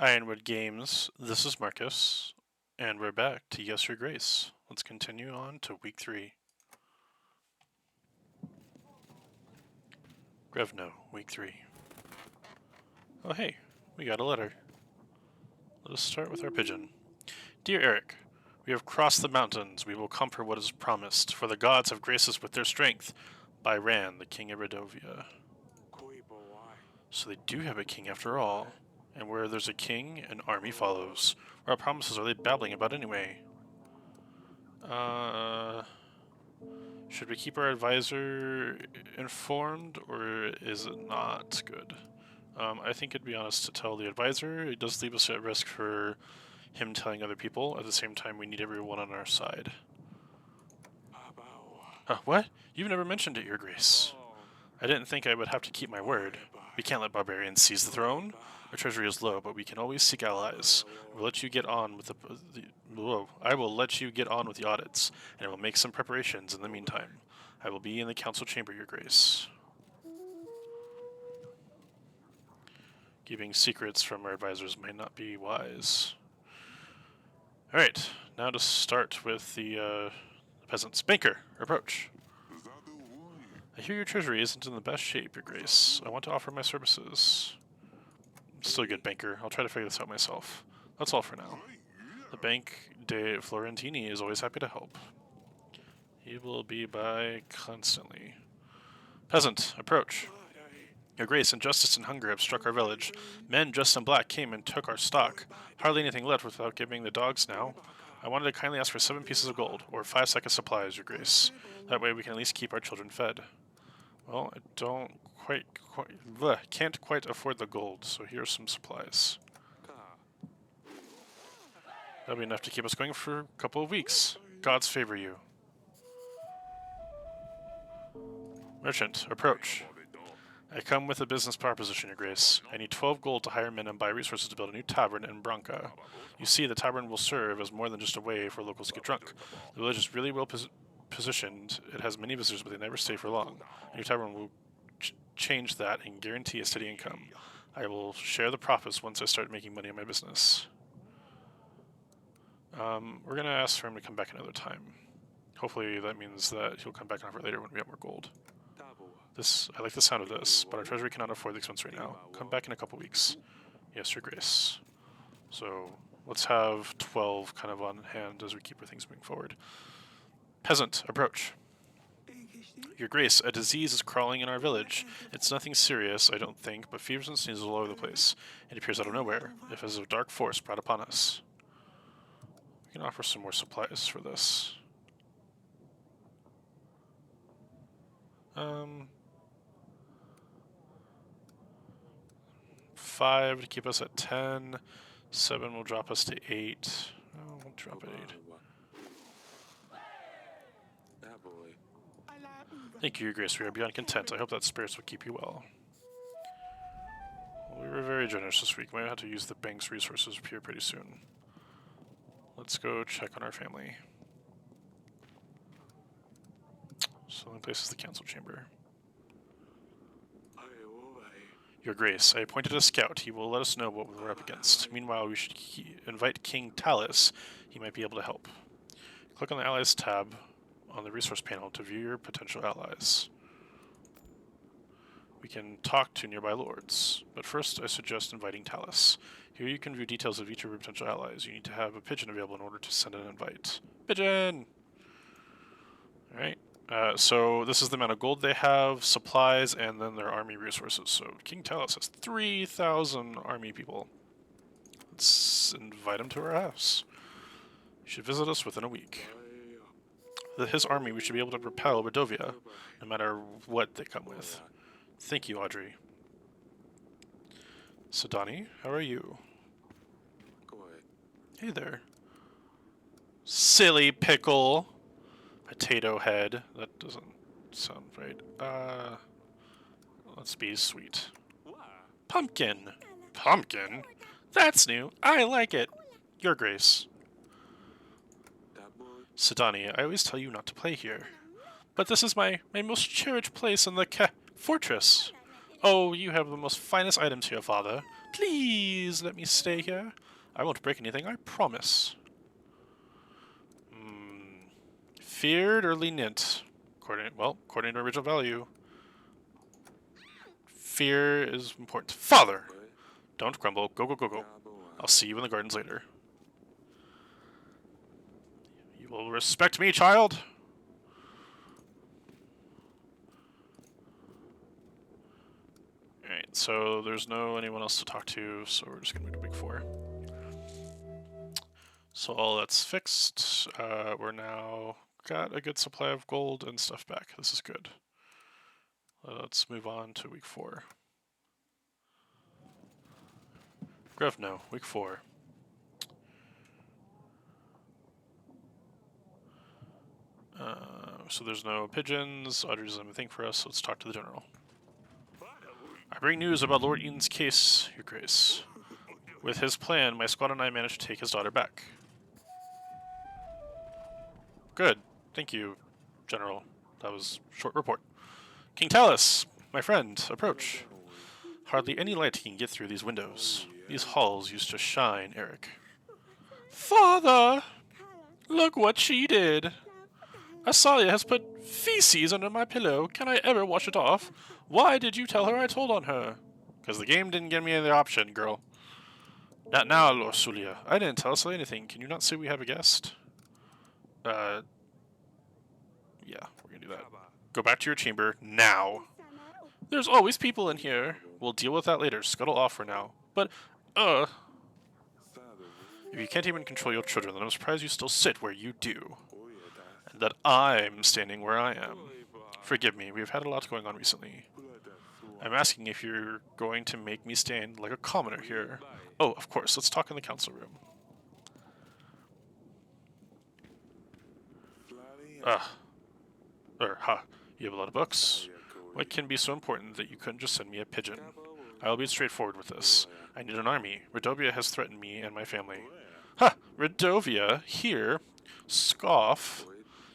Ironwood Games, this is Marcus, and we're back to Yes, Your Grace. Let's continue on to week 3. Grevno, week 3. Oh hey, we got a letter. Let us start with our pigeon. Dear Eric, we have crossed the mountains. We will come for what is promised, for the gods have graced us with their strength. By Ran, the king of Redovia. So they do have a king after all. And where there's a king, an army follows. What promises are they babbling about anyway? Should we keep our advisor informed, or is it not good? I think it'd be honest to tell the advisor. It does leave us at risk for him telling other people. At the same time, we need everyone on our side. What? You've never mentioned it, Your Grace. I didn't think I would have to keep my word. We can't let barbarians seize the throne. Our treasury is low, but we can always seek allies. We'll let you get on with I will let you get on with the audits, and I will make some preparations in the meantime. I will be in the council chamber, Your Grace. Keeping secrets from our advisors might not be wise. Alright, now to start with the peasants. Banker, approach. I hear your treasury isn't in the best shape, Your Grace. I want to offer my services. Still good, Banker. I'll try to figure this out myself. That's all for now. The Bank de Florentini is always happy to help. He will be by constantly. Peasant, approach. Your Grace, injustice and hunger have struck our village. Men dressed in black came and took our stock. Hardly anything left without giving the dogs now. I wanted to kindly ask for 7 pieces of gold, or 5 seconds supplies, Your Grace. That way we can at least keep our children fed. Well, I don't can't quite afford the gold, so here's some supplies. That'll be enough to keep us going for a couple of weeks. Gods favor you. Merchant, approach. I come with a business proposition, Your Grace. I need 12 gold to hire men and buy resources to build a new tavern in Branca. You see, the tavern will serve as more than just a way for locals to get drunk. The village is really well positioned. It has many visitors, but they never stay for long. A new tavern will change that and guarantee a steady income. I will share the profits once I start making money in my business. We're going to ask for him to come back another time. Hopefully that means that he'll come back and offer later when we have more gold. I like the sound of this, but our treasury cannot afford the expense right now. Come back in a couple weeks. Yes, Your Grace. So let's have 12 kind of on hand as we keep our things moving forward. Peasant, approach. Your Grace, a disease is crawling in our village. It's nothing serious, I don't think, but fevers and sneezes all over the place. It appears out of nowhere, if as a dark force brought upon us. We can offer some more supplies for this. 5 to keep us at 10. 7 will drop us to 8. Oh, we'll drop at 8. Thank you, Your Grace. We are beyond content. I hope that spirits will keep you well. We were very generous this week. We might have to use the bank's resources here pretty soon. Let's go check on our family. So the only place is the council chamber. Your Grace, I appointed a scout. He will let us know what we're up against. Meanwhile, we should invite King Talus. He might be able to help. Click on the Allies tab on the resource panel to view your potential allies. We can talk to nearby lords, but first I suggest inviting Talus. Here you can view details of each of your potential allies. You need to have a pigeon available in order to send an invite. Pigeon! Alright, so this is the amount of gold they have, supplies, and then their army resources. So King Talus has 3,000 army people. Let's invite him to our house. He should visit us within a week. With his army, we should be able to repel Redovia, no matter what they come with. Thank you, Audrey. Sadani, how are you? Hey there. Silly pickle. Potato head. That doesn't sound right. Let's be sweet. Pumpkin. Pumpkin? That's new. I like it. Your Grace. Sadani, I always tell you not to play here. But this is my most cherished place in the fortress. Oh, you have the most finest items here, Father. Please let me stay here. I won't break anything, I promise. Feared or lenient? According to original value. Fear is important. Father! Don't grumble. Go, go, go, go. I'll see you in the gardens later. You will respect me, child! Alright, so there's no anyone else to talk to, so we're just gonna move to week 4. So all that's fixed. We're now got a good supply of gold and stuff back. This is good. Let's move on to week 4. Grevno, week 4. So there's no pigeons. Audrey doesn't have anything for us, so let's talk to the general. I bring news about Lord Eaton's case, Your Grace. With his plan, my squad and I managed to take his daughter back. Good. Thank you, General. That was a short report. King Talus, my friend, approach. Hardly any light can get through these windows. These halls used to shine, Eric. Father! Look what she did! Asalia has put feces under my pillow. Can I ever wash it off? Why did you tell her I told on her? Because the game didn't give me the option, girl. Not now, Lord Sulia. I didn't tell Asalia anything. Can you not say we have a guest? Yeah, we're gonna do that. Go back to your chamber, now. There's always people in here. We'll deal with that later. Scuttle off for now. But, if you can't even control your children, then I'm surprised you still sit where you do. And that I'm standing where I am. Forgive me, we've had a lot going on recently. I'm asking if you're going to make me stand like a commoner here. Oh, of course, let's talk in the council room. You have a lot of books. What can be so important that you couldn't just send me a pigeon? I will be straightforward with this. I need an army. Redovia has threatened me and my family. Ha! Redovia? Here? Scoff?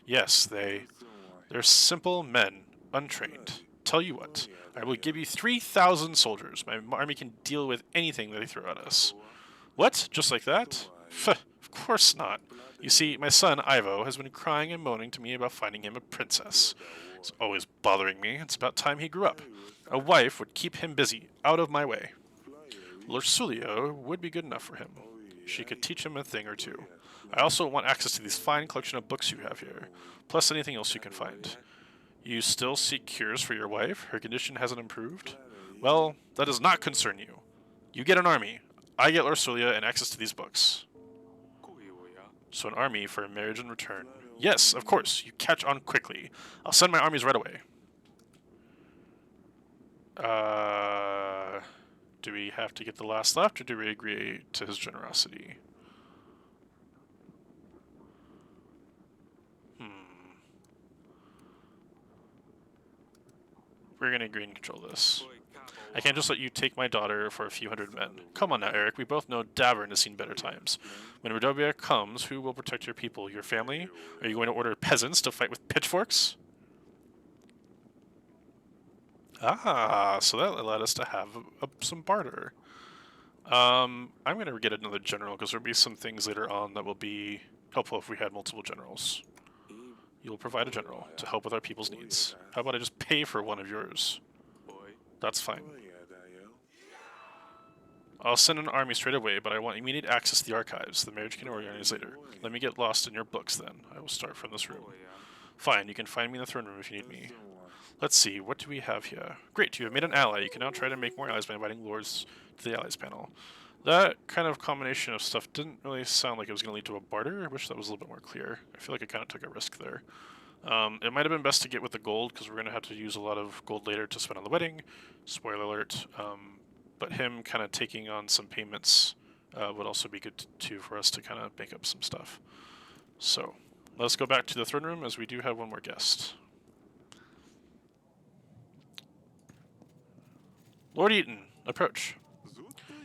Yes, they're simple men, untrained. Tell you what, I will give you 3,000 soldiers. My army can deal with anything that they throw at us. What? Just like that? Of course not. You see, my son, Ivo, has been crying and moaning to me about finding him a princess. It's always bothering me. It's about time he grew up. A wife would keep him busy, out of my way. Lursulio would be good enough for him. She could teach him a thing or two. I also want access to this fine collection of books you have here, plus anything else you can find. You still seek cures for your wife? Her condition hasn't improved? Well, that does not concern you. You get an army. I get Lursulia and access to these books. So an army for a marriage in return. Yes, of course. You catch on quickly. I'll send my armies right away. Do we have to get the last left, or do we agree to his generosity? We're gonna agree and control this. I can't just let you take my daughter for a few hundred men. Come on now, Eric. We both know Davern has seen better times. When Redovia comes, who will protect your people? Your family? Are you going to order peasants to fight with pitchforks? Ah, so that allowed us to have some barter. I'm going to get another general, because there'll be some things later on that will be helpful if we had multiple generals. You'll provide a general to help with our people's needs. How about I just pay for one of yours? That's fine. I'll send an army straight away, but I want immediate access to the archives. The marriage can organize later. Let me get lost in your books, then. I will start from this room. Fine, you can find me in the throne room if you need me. Let's see, what do we have here? Great, you have made an ally. You can now try to make more allies by inviting lords to the allies panel. That kind of combination of stuff didn't really sound like it was going to lead to a barter. I wish that was a little bit more clear. I feel like I kind of took a risk there. It might have been best to get with the gold, because we're going to have to use a lot of gold later to spend on the wedding. Spoiler alert. But him kind of taking on some payments would also be good too for us to kind of make up some stuff. So, let's go back to the throne room, as we do have one more guest. Lord Eaton, approach.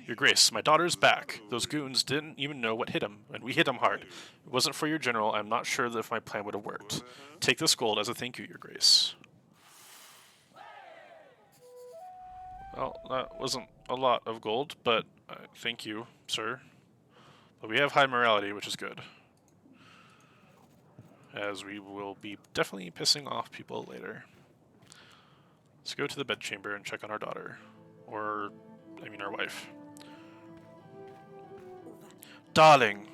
Your Grace, my daughter's back. Those goons didn't even know what hit him, and we hit him hard. If it wasn't for your general, I'm not sure that if my plan would have worked. Take this gold as a thank you, Your Grace. Well, that wasn't a lot of gold, but thank you, sir. But we have high morality, which is good. As we will be definitely pissing off people later. Let's go to the bedchamber and check on our daughter. Or, I mean our wife. Darling!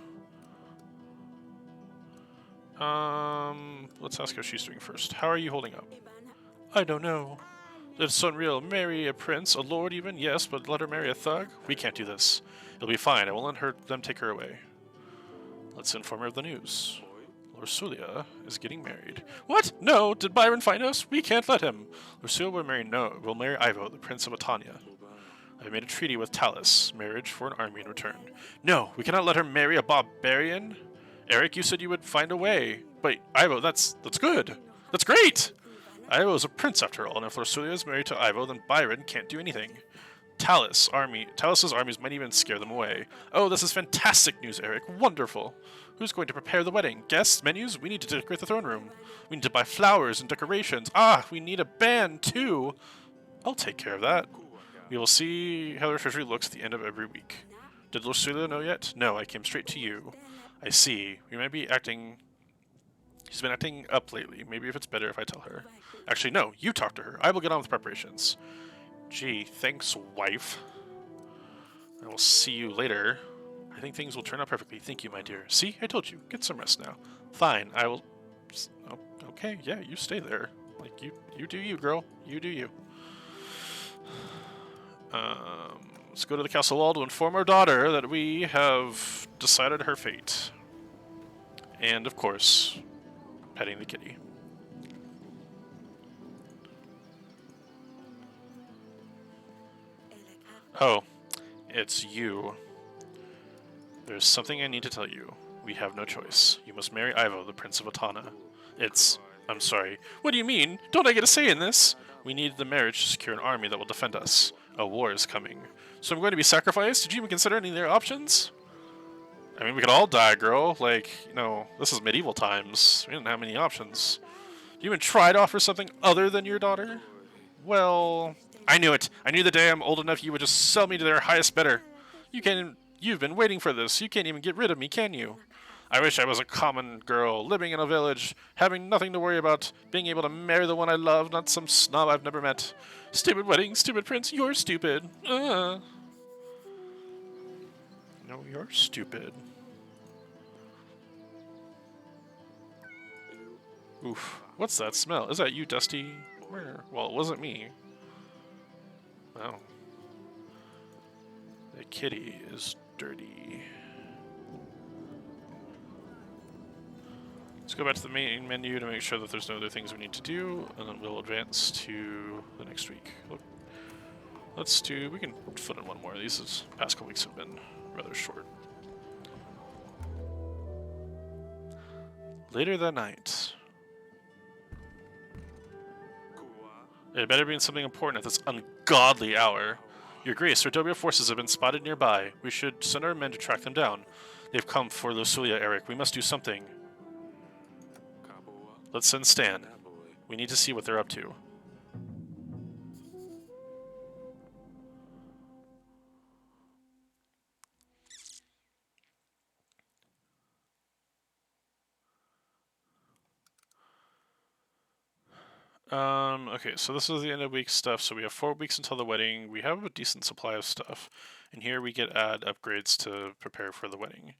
Let's ask how she's doing first. How are you holding up? I don't know. It's unreal. Marry a prince, a lord even? Yes, but let her marry a thug? We can't do this. It'll be fine. I won't let them take her away. Let's inform her of the news. Lorsulia is getting married. What? No! Did Byron find us? We can't let him. Lorsulia will marry Ivo, the prince of Atania. I've made a treaty with Talus. Marriage for an army in return. No! We cannot let her marry a barbarian! Eric, you said you would find a way. But Ivo, that's good! That's great! Ivo is a prince after all, and if Lorsulia is married to Ivo, then Byron can't do anything. Talus's armies might even scare them away. Oh, this is fantastic news, Eric. Wonderful. Who's going to prepare the wedding? Guests? Menus? We need to decorate the throne room. We need to buy flowers and decorations. Ah, we need a band, too. I'll take care of that. We will see how their treasury looks at the end of every week. Did Lorsulia know yet? No, I came straight to you. I see. We might be acting... She's been acting up lately. Maybe if it's better if I tell her. Actually, no. You talk to her. I will get on with preparations. Gee, thanks, wife. I will see you later. I think things will turn out perfectly. Thank you, my dear. See? I told you. Get some rest now. Fine. I will... Oh, okay, yeah, you stay there. Like, you do you, girl. You do you. Let's go to the castle wall to inform our daughter that we have decided her fate. And, of course, petting the kitty. Oh, it's you. There's something I need to tell you. We have no choice. You must marry Ivo, the Prince of Atana. I'm sorry. What do you mean? Don't I get a say in this? We need the marriage to secure an army that will defend us. A war is coming. So I'm going to be sacrificed? Did you even consider any other options? I mean, we could all die, girl. Like, you know, this is medieval times. We didn't have many options. You even try to offer something other than your daughter? Well, I knew it. I knew the day I'm old enough you would just sell me to their highest bidder. You've been waiting for this. You can't even get rid of me, can you? I wish I was a common girl, living in a village, having nothing to worry about, being able to marry the one I love, not some snob I've never met. Stupid wedding, stupid prince, you're stupid. No, you're stupid. Oof. What's that smell? Is that you, Dusty? Where? Well, it wasn't me. Oh. The kitty is dirty. Let's go back to the main menu to make sure that there's no other things we need to do, and then we'll advance to the next week. We can put in one more. These past couple weeks have been rather short. Later that night. It better be something important at this ungodly hour. Your Grace, Rodobia forces have been spotted nearby. We should send our men to track them down. They've come for Lorsulia, Eric. We must do something. Let's send Stan. We need to see what they're up to. Okay, so this is the end of week stuff, so we have 4 weeks until the wedding. We have a decent supply of stuff, and here we get add upgrades to prepare for the wedding.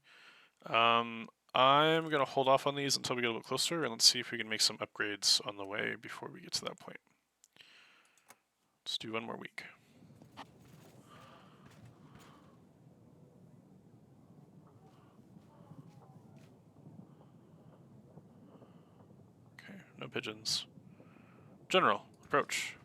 I'm going to hold off on these until we get a little closer, and let's see if we can make some upgrades on the way before we get to that point. Let's do one more week. Okay, no pigeons. General, approach.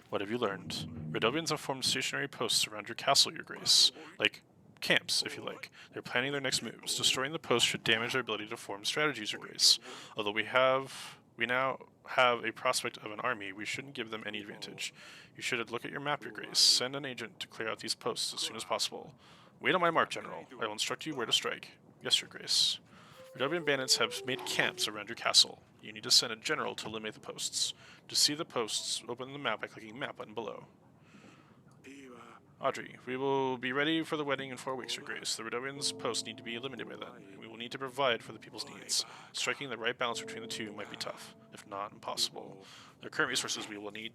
What have you learned? Rodovians have formed stationary posts around your castle, Your Grace. Like camps, if you like. They're planning their next moves. Destroying the posts should damage their ability to form strategies, Your Grace. Although we now have a prospect of an army, we shouldn't give them any advantage. You should look at your map, Your Grace. Send an agent to clear out these posts as soon as possible. Wait on my mark, General. I will instruct you where to strike. Yes, Your Grace. Rodovian bandits have made camps around your castle. You need to send a general to eliminate the posts. To see the posts, open the map by clicking Map button below. Audrey, we will be ready for the wedding in 4 weeks, Your Grace. The Redovian's posts need to be eliminated by then. We will need to provide for the people's needs. Striking the right balance between the two might be tough, if not impossible. The current resources we will need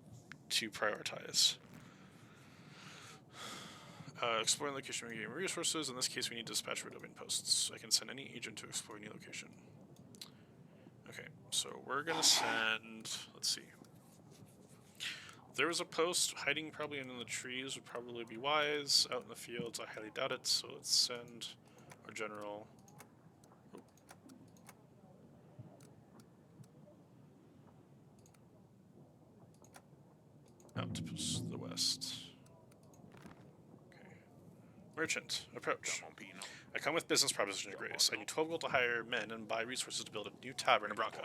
to prioritize. Exploring the location regaining resources. In this case, we need to dispatch Redovian posts. I can send any agent to explore any location. Okay, so we're gonna send... Let's see. There was a post hiding probably in the trees, would probably be wise. Out in the fields, I highly doubt it, so let's send our general. Out to the west. Okay. Merchant, approach. I come with business proposition, Your Grace. I need 12 gold to hire men and buy resources to build a new tavern in Branca.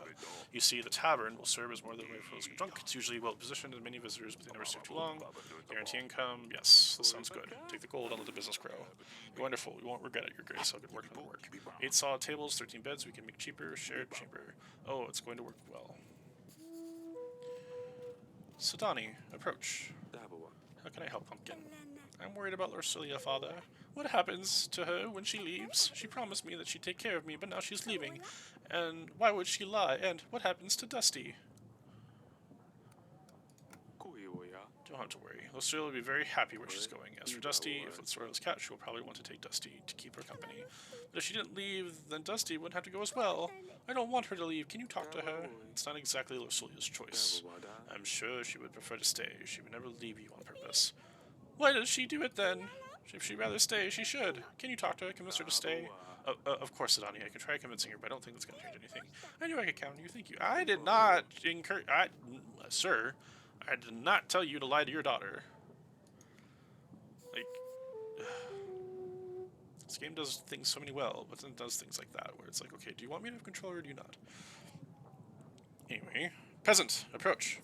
You see, the tavern will serve as more than a way for those who are drunk. It's usually well positioned and many visitors, but they never stay too long. Guarantee income. Yes, that sounds good. Take the gold and let the business grow. You're wonderful. You won't regret it, Your Grace. I'll get working on the work. 8 solid tables, 13 beds. We can make cheaper. Shared chamber. Oh, it's going to work well. Sidani, approach. How can I help, Pumpkin? I'm worried about Lorsilia, Father. What happens to her when she leaves? She promised me that she'd take care of me, but now she's leaving. And why would she lie? And what happens to Dusty? Don't have to worry. Lorsilia will be very happy where she's going. As for Dusty, if it's Lorsialia's cat, she will probably want to take Dusty to keep her company. But if she didn't leave, then Dusty wouldn't have to go as well. I don't want her to leave. Can you talk to her? It's not exactly Lorsialia's choice. I'm sure she would prefer to stay. She would never leave you on purpose. Why does she do it then? If she'd rather stay, she should. Can you talk to her, convince her to stay? Of course, Sidani. I can try convincing her, but I don't think that's going to change anything. I knew I could count on you. Thank you. I did not encourage... Sir, I did not tell you to lie to your daughter. Like... This game does things so many well, but then it does things like that, where it's like, okay, do you want me to have control or do you not? Anyway. Peasant, approach.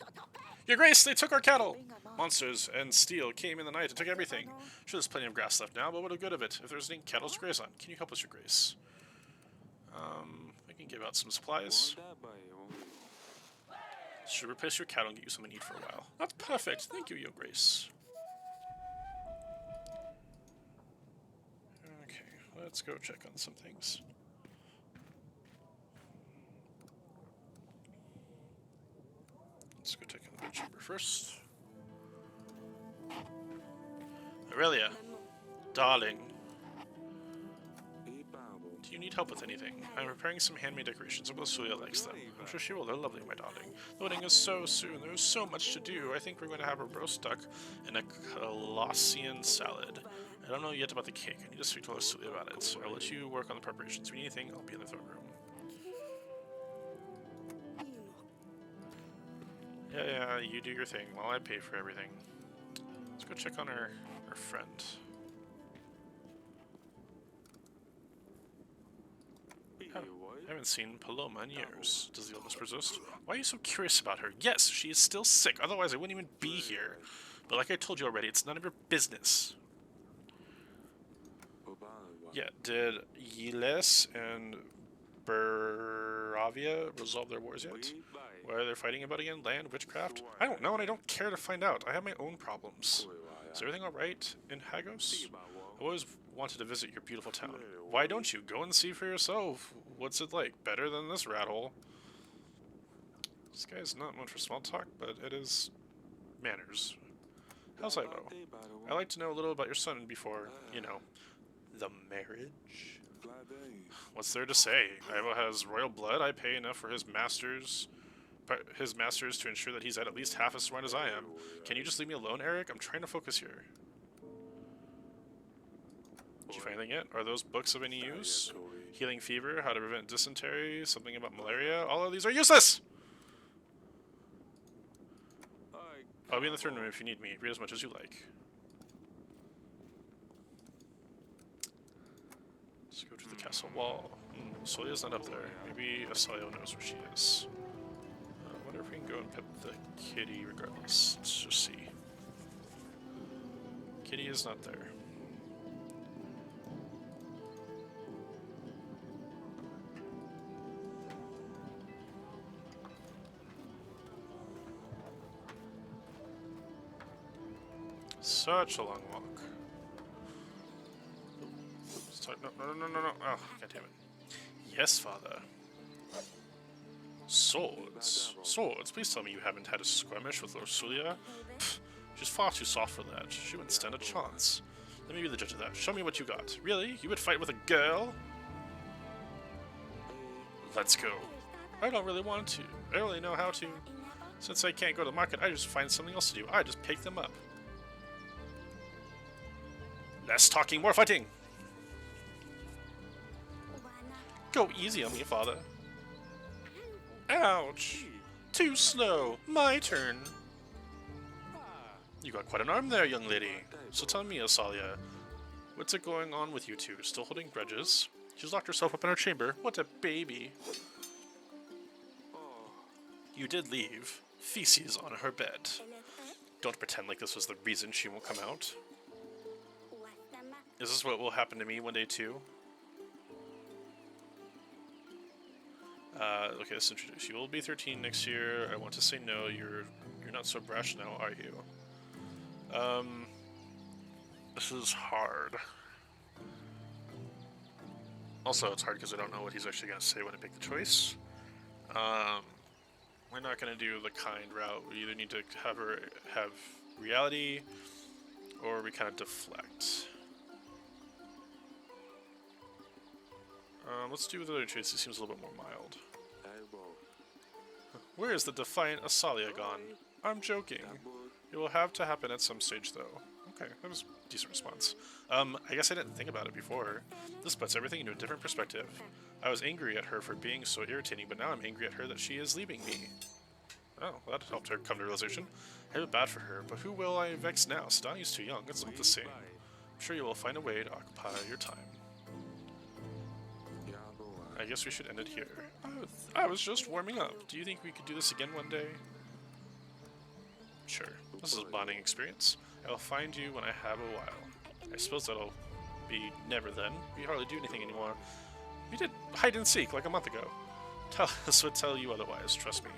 Your Grace, they took our cattle! Monsters and steel came in the night and took everything. Sure, there's plenty of grass left now, but what a good of it if there's any cattle to graze on. Can you help us, Your Grace? I can give out some supplies. Should replace your cattle and get you something to eat for a while. That's perfect. Thank you, Your Grace. Okay, let's go check on some things. Let's go check on the bedchamber first. Aurelia, darling, do you need help with anything? I'm preparing some handmade decorations. Lorsilia likes them. I'm sure she will. They're lovely, my darling. The wedding is so soon. There's so much to do. I think we're going to have a roast duck and a Colossian salad. I don't know yet about the cake. I need to speak to Lorsilia about it. So I'll let you work on the preparations. If you need anything, I'll be in the throne room. Yeah, you do your thing while I pay for everything. Let's go check on our friend. I haven't seen Paloma in years. Does the illness persist? Why are you so curious about her? Yes, she is still sick. Otherwise, I wouldn't even be here. But like I told you already, it's none of your business. Yeah, did Yiles and Baravia resolve their wars yet? What are they fighting about again? Land, witchcraft? I don't know, and I don't care to find out. I have my own problems. Is everything alright in Hagos? I've always wanted to visit your beautiful town. Why don't you? Go and see for yourself. What's it like? Better than this rat hole. This guy's not one for small talk, but it is manners. How's Ivo? I'd like to know a little about your son before, you know, the marriage. What's there to say? Ivo has royal blood. I pay enough for his masters to ensure that he's at least half as smart as I am. Can you just leave me alone, Eric? I'm trying to focus here. Did you find anything yet? Are those books of any use? Healing fever, how to prevent dysentery, something about malaria. All of these are useless! I'll be in the throne room if you need me. Read as much as you like. Let's go to the castle wall. Solia's not up there. Maybe Asayo knows where she is. I wonder if we can go and pet the kitty regardless. Let's just see. Kitty is not there. Such a long walk. Sorry, no. Oh, god damn it. Yes, father. Swords. Swords? Please tell me you haven't had a skirmish with Ursulia? Pfft, she's far too soft for that. She wouldn't stand a chance. Let me be the judge of that. Show me what you got. Really? You would fight with a girl? Let's go. I don't really want to. I only know how to. Since I can't go to the market, I just find something else to do. I just pick them up. Less talking, more fighting! Go easy on me, father. Ouch! Too slow. My turn. You got quite an arm there, young lady. So tell me, Asalia, what's it going on with you two? Still holding grudges? She's locked herself up in her chamber. What a baby. You did leave. Feces on her bed. Don't pretend like this was the reason she won't come out. Is this what will happen to me one day too? Okay, let's introduce you. You will be 13 next year. I want to say no. You're not so brash now, are you? This is hard. Also, it's hard because I don't know what he's actually going to say when I make the choice. We're not going to do the kind route. We either need to have her have reality, or we kind of deflect. Let's do the other choice. It seems a little bit more mild. Where is the defiant Asalia gone? I'm joking. It will have to happen at some stage, though. Okay, that was a decent response. I guess I didn't think about it before. This puts everything into a different perspective. I was angry at her for being so irritating, but now I'm angry at her that she is leaving me. Oh, well, that helped her come to realization. I feel bad for her, but who will I vex now? Sidoni's too young. It's not the same. I'm sure you will find a way to occupy your time. I guess we should end it here. I was just warming up. Do you think we could do this again one day? Sure. This is a bonding experience. I will find you when I have a while. I suppose that'll be never then. We hardly do anything anymore. We did hide and seek like a month ago. This would tell you otherwise, trust me.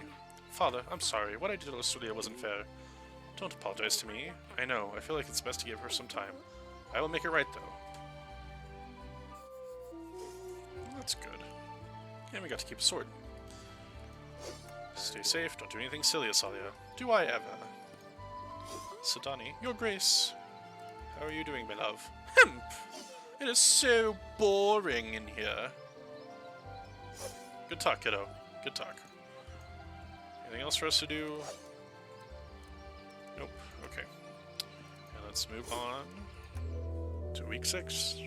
Father, I'm sorry. What I did to Australia wasn't fair. Don't apologize to me. I know. I feel like it's best to give her some time. I will make it right, though. That's good. And we got to keep a sword. Stay safe. Don't do anything silly, Asalia. Do I ever? Sidani, your grace. How are you doing, my love? Hemp! It is so boring in here. Good talk, kiddo. Good talk. Anything else for us to do? Nope. Okay. And let's move on to week 6.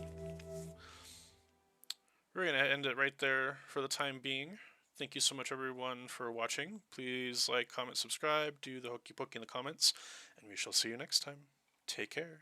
We're going to end it right there for the time being. Thank you so much, everyone, for watching. Please like, comment, subscribe, do the hokey pokey in the comments, and we shall see you next time. Take care.